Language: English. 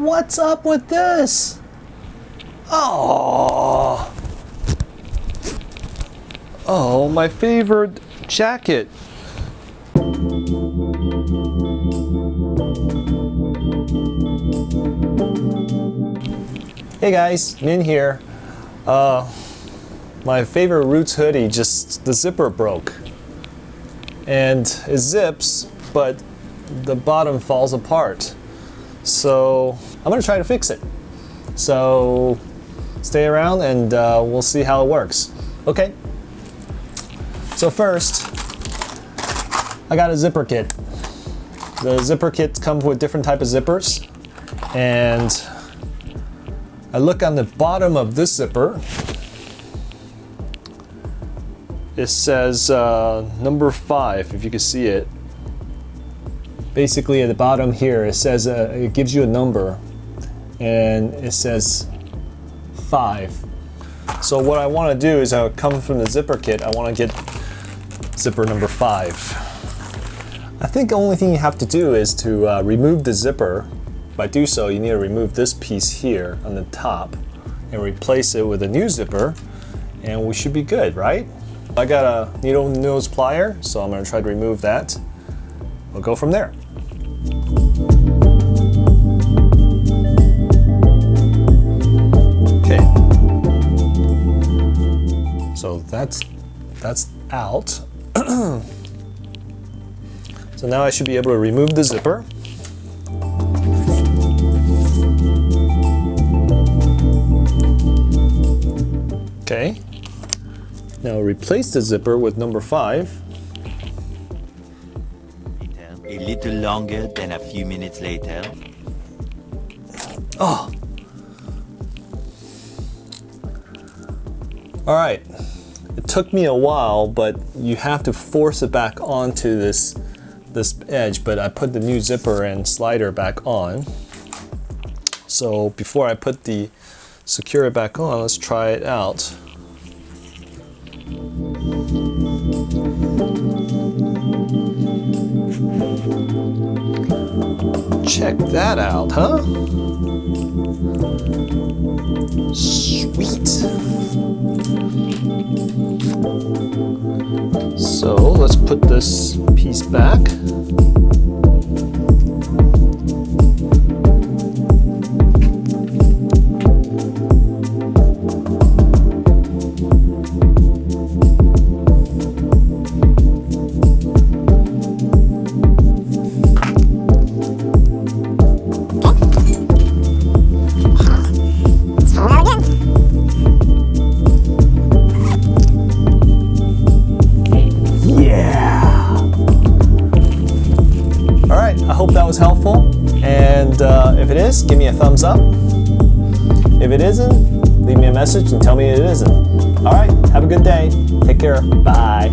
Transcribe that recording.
What's up with this? Oh, my favorite jacket. Hey guys, Min here. My favorite Roots hoodie, just the zipper broke. And it zips, but the bottom falls apart. So I'm gonna try to fix it. So stay around and we'll see how it works. Okay. So first, I got a zipper kit. The zipper kits come with different type of zippers, and I look on the bottom of this zipper. It says number 5, if you can see it. Basically at the bottom here, it says it gives you a number, and it says 5. So what I want to do is I come from the zipper kit. I want to get zipper number 5. I think the only thing you have to do is to remove the zipper. By do so, you need to remove this piece here on the top and replace it with a new zipper, and we should be good, right? I got a needle nose plier, so I'm going to try to remove that. We'll go from there. Okay. So that's out. So now I should be able to remove the zipper. Okay. Now replace the zipper with number 5. A little longer than a few minutes later. Oh. All right. It took me a while, but you have to force it back onto this edge, but I put the new zipper and slider back on. So before I secure it back on, let's try it out. Check that out, huh? Sweet. So let's put this piece back. I hope that was helpful, and if it is, give me a thumbs up. If it isn't, leave me a message and tell me it isn't. All right, have a good day. Take care. Bye.